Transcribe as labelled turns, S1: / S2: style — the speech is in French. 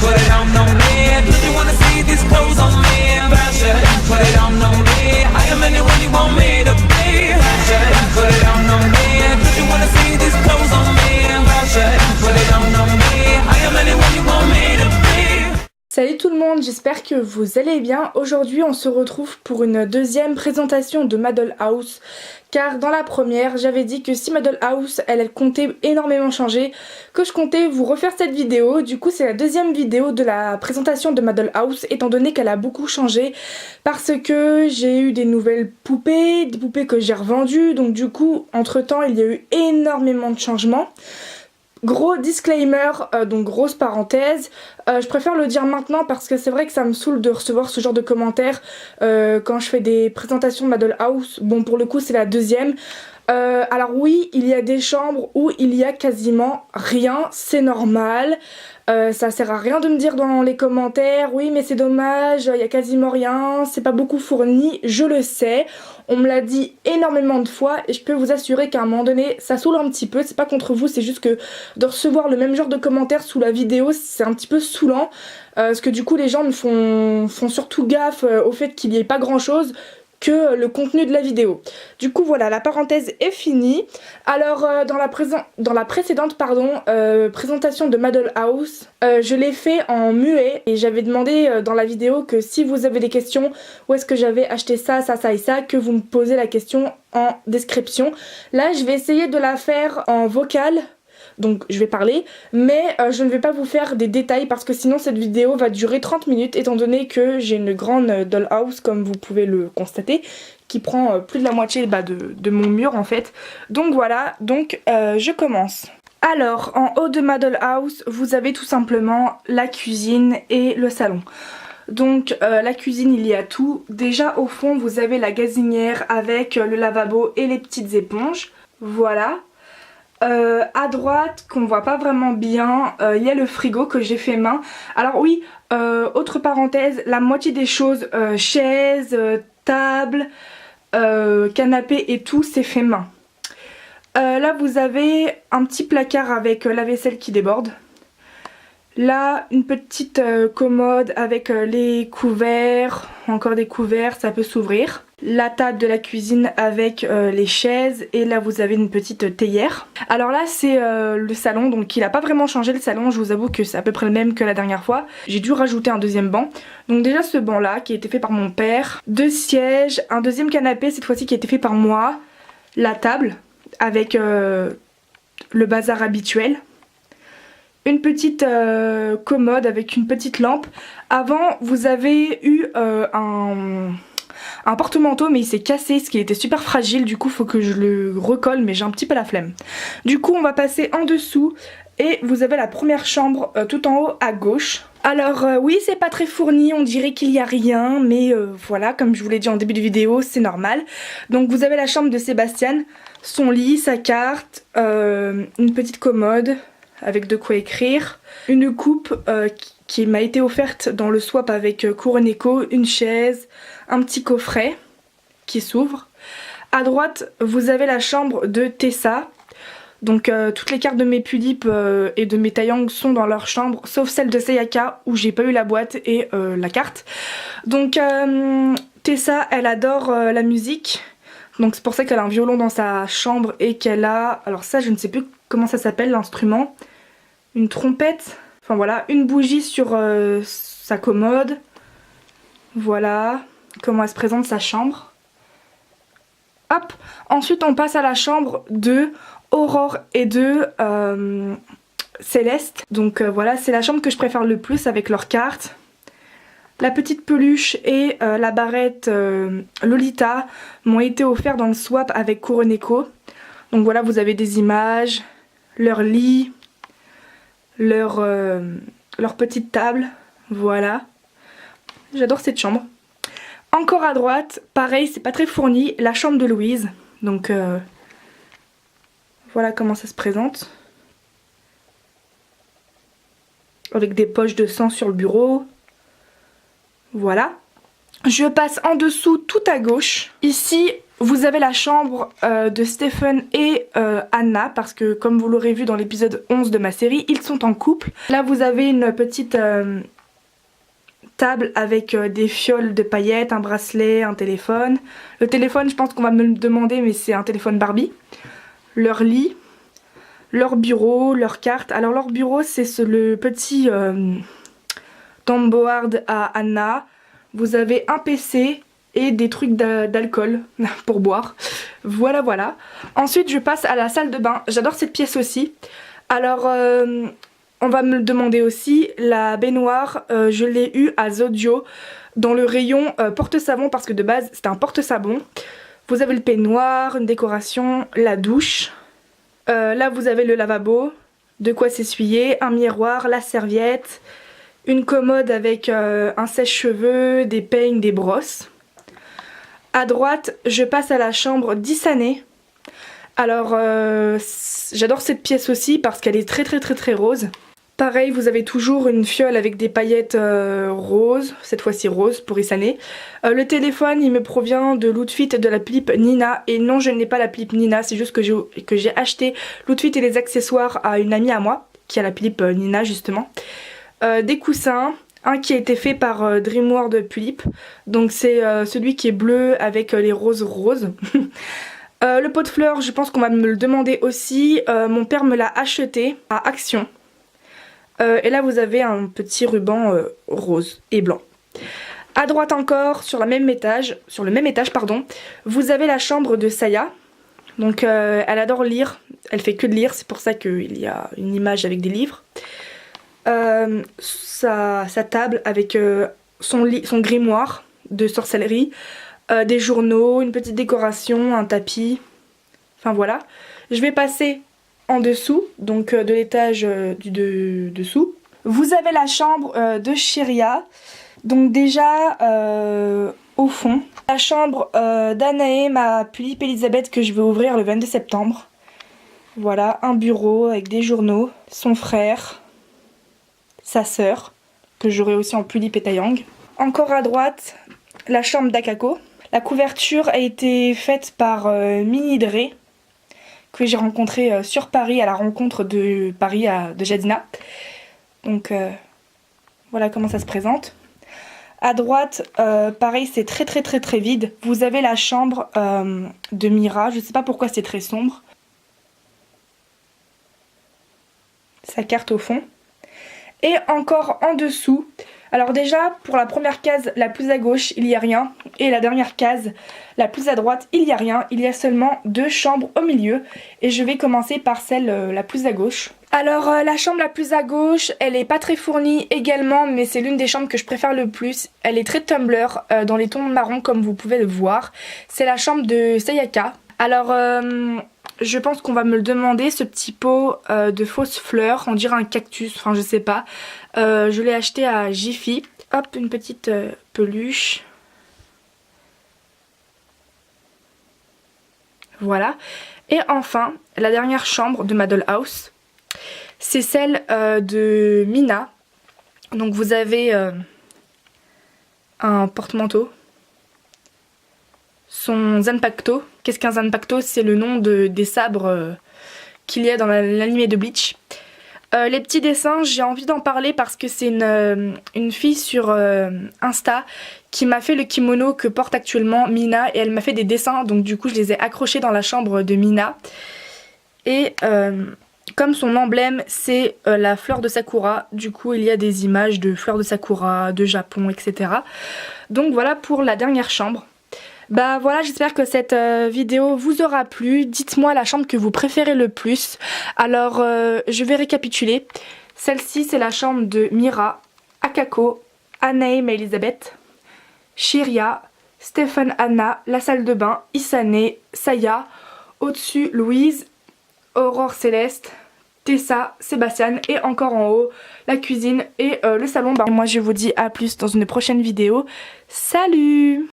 S1: put it on me. Do you wanna see these clothes on me? Fashion, put it on me. I am anyone you want me to be. Fashion, put it on me. Do you wanna see these clothes on me? Fashion, put it on me. I am anyone you want me to be.
S2: Salut tout le monde, j'espère que vous allez bien. Aujourd'hui on se retrouve pour une deuxième présentation de ma Dollhouse. Car dans la première, j'avais dit que si ma Dollhouse, elle comptait énormément changer, que je comptais vous refaire cette vidéo. Du coup c'est la deuxième vidéo de la présentation de ma Dollhouse, étant donné qu'elle a beaucoup changé. Parce que j'ai eu des nouvelles poupées, des poupées que j'ai revendues. Donc du coup, entre temps, il y a eu énormément de changements. Gros disclaimer, donc grosse parenthèse, je préfère le dire maintenant parce que c'est vrai que ça me saoule de recevoir ce genre de commentaires quand je fais des présentations de ma Dollhouse. Bon, pour le coup c'est la deuxième. Alors oui, il y a des chambres où il y a quasiment rien, c'est normal. Ça sert à rien de me dire dans les commentaires oui mais c'est dommage, il y a quasiment rien, c'est pas beaucoup fourni, je le sais, on me l'a dit énormément de fois et je peux vous assurer qu'à un moment donné ça saoule un petit peu, c'est pas contre vous, c'est juste que de recevoir le même genre de commentaires sous la vidéo c'est un petit peu saoulant, parce que du coup les gens me font surtout gaffe au fait qu'il n'y ait pas grand chose que le contenu de la vidéo. Du coup voilà, la parenthèse est finie. Alors dans la précédente présentation de ma Dollhouse, je l'ai fait en muet et j'avais demandé dans la vidéo que si vous avez des questions, où est-ce que j'avais acheté ça, ça, ça et ça, que vous me posez la question en description. Là je vais essayer de la faire en vocal. Donc je vais parler, mais je ne vais pas vous faire des détails parce que sinon cette vidéo va durer 30 minutes étant donné que j'ai une grande Dollhouse comme vous pouvez le constater qui prend plus de la moitié de mon mur en fait. Donc voilà, donc je commence. Alors en haut de ma Dollhouse vous avez tout simplement la cuisine et le salon. Donc la cuisine il y a tout. Déjà au fond vous avez la gazinière avec le lavabo et les petites éponges, voilà. À droite, qu'on voit pas vraiment bien, il y a le frigo que j'ai fait main. Alors oui, autre parenthèse, la moitié des choses, chaises, table, canapé et tout, c'est fait main. Là vous avez un petit placard avec la vaisselle qui déborde. Là une petite commode avec les couverts, encore des couverts, ça peut s'ouvrir. La table de la cuisine avec les chaises et là vous avez une petite théière. Alors là c'est le salon, donc il n'a pas vraiment changé le salon, je vous avoue que c'est à peu près le même que la dernière fois. J'ai dû rajouter un deuxième banc. Donc déjà ce banc là qui a été fait par mon père, deux sièges, un deuxième canapé cette fois-ci qui a été fait par moi, la table avec le bazar habituel. Une petite commode avec une petite lampe. Avant vous avez eu un porte-manteau mais il s'est cassé, ce qui était super fragile, du coup faut que je le recolle mais j'ai un petit peu la flemme. Du coup on va passer en dessous et vous avez la première chambre tout en haut à gauche. Alors oui c'est pas très fourni, on dirait qu'il y a rien mais voilà, comme je vous l'ai dit en début de vidéo c'est normal. Donc vous avez la chambre de Sébastien, son lit, sa carte, une petite commode avec de quoi écrire, une coupe qui m'a été offerte dans le swap avec Kuroneko, une chaise, un petit coffret qui s'ouvre. À droite vous avez la chambre de Tessa. Donc toutes les cartes de mes Pulip et de mes Taeyang sont dans leur chambre sauf celle de Sayaka où j'ai pas eu la boîte et la carte. Donc Tessa elle adore la musique. Donc c'est pour ça qu'elle a un violon dans sa chambre et qu'elle a, alors ça je ne sais plus comment ça s'appelle l'instrument, une trompette, enfin voilà, une bougie sur sa commode. Voilà comment elle se présente sa chambre. Hop, ensuite on passe à la chambre de Aurore et de Céleste. Donc voilà, c'est la chambre que je préfère le plus avec leurs cartes. La petite peluche et la barrette Lolita m'ont été offerts dans le swap avec Kuroneko. Donc voilà, vous avez des images, leur lit, leur petite table, voilà. J'adore cette chambre. Encore à droite, pareil, c'est pas très fourni, la chambre de Louise. Donc voilà comment ça se présente. Avec des poches de sang sur le bureau. Voilà. Je passe en dessous tout à gauche. Ici, Vous avez la chambre de Stephen et Anna, parce que comme vous l'aurez vu dans l'épisode 11 de ma série, ils sont en couple. Là vous avez une petite table avec des fioles de paillettes, un bracelet, un téléphone. Le téléphone, je pense qu'on va me le demander, mais c'est un téléphone Barbie. Leur lit, leur bureau, leur carte. Alors leur bureau, c'est le petit tomboard à Anna. Vous avez un PC et des trucs d'alcool pour boire. Voilà, voilà. Ensuite, je passe à la salle de bain. J'adore cette pièce aussi. Alors, on va me le demander aussi. La baignoire, je l'ai eue à Zodio dans le rayon porte-savon parce que de base, c'était un porte-savon. Vous avez le peignoir, une décoration, la douche. Là, vous avez le lavabo, de quoi s'essuyer, un miroir, la serviette, une commode avec un sèche-cheveux, des peignes, des brosses. À droite, je passe à la chambre d'Isane. Alors, j'adore cette pièce aussi parce qu'elle est très rose. Pareil, vous avez toujours une fiole avec des paillettes roses, cette fois-ci rose pour Isane. Le téléphone, il me provient de l'outfit de la Philippe Nina. Et non, je n'ai pas la Philippe Nina, c'est juste que j'ai acheté l'outfit et les accessoires à une amie à moi, qui a la Philippe Nina justement. Des coussins. Un qui a été fait par Dreamworld Philippe, donc c'est celui qui est bleu avec les roses. Le pot de fleurs, je pense qu'on va me le demander aussi. Mon père me l'a acheté à Action. Et là vous avez un petit ruban rose et blanc. À droite encore, sur le même étage, vous avez la chambre de Saya. Donc elle adore lire, elle fait que de lire, c'est pour ça qu'il y a une image avec des livres. Sa table avec son grimoire de sorcellerie, des journaux, une petite décoration, un tapis, enfin voilà. Je vais passer en dessous, donc de l'étage du dessous. Vous avez la chambre de Shiria, donc déjà au fond. La chambre d'Anae, ma Philippe Elisabeth que je vais ouvrir le 22 septembre. Voilà, un bureau avec des journaux, son frère, sa sœur, que j'aurai aussi en Philippe et Taeyang. Encore à droite, la chambre d'Akako. La couverture a été faite par Mini Dre, que j'ai rencontré sur Paris à la rencontre de Paris de Jadina. Donc voilà comment ça se présente. À droite, pareil, c'est très vide. Vous avez la chambre de Mira. Je sais pas pourquoi c'est très sombre. Sa carte au fond. Et encore en dessous, alors déjà pour la première case la plus à gauche il n'y a rien, et la dernière case la plus à droite il n'y a rien, il y a seulement deux chambres au milieu, et je vais commencer par celle la plus à gauche. Alors la chambre la plus à gauche, elle est pas très fournie également, mais c'est l'une des chambres que je préfère le plus. Elle est très Tumblr, dans les tons marrons comme vous pouvez le voir. C'est la chambre de Sayaka. Alors je pense qu'on va me le demander, ce petit pot de fausses fleurs, on dirait un cactus, enfin je sais pas. Je l'ai acheté à Jiffy. Hop, une petite peluche. Voilà. Et enfin, la dernière chambre de ma dollhouse, c'est celle de Mina. Donc vous avez un porte-manteau. Son Zanpakuto. Qu'est-ce qu'un Zanpakuto? C'est le nom des sabres qu'il y a dans l'anime de Bleach. Les petits dessins, j'ai envie d'en parler parce que c'est une fille sur Insta qui m'a fait le kimono que porte actuellement Mina, et elle m'a fait des dessins, donc du coup je les ai accrochés dans la chambre de Mina. Et comme son emblème c'est la fleur de Sakura, du coup il y a des images de fleurs de Sakura, de Japon, etc. Donc voilà pour la dernière chambre. Bah voilà, j'espère que cette vidéo vous aura plu. Dites-moi la chambre que vous préférez le plus. Alors je vais récapituler. Celle-ci c'est la chambre de Mira, Akako, Anae et Elisabeth, Shiria, Stephen, Anna, la salle de bain, Isane, Saya, au-dessus Louise, Aurore Céleste, Tessa, Sébastien, et encore en haut la cuisine et le salon. Bah, moi je vous dis à plus dans une prochaine vidéo. Salut!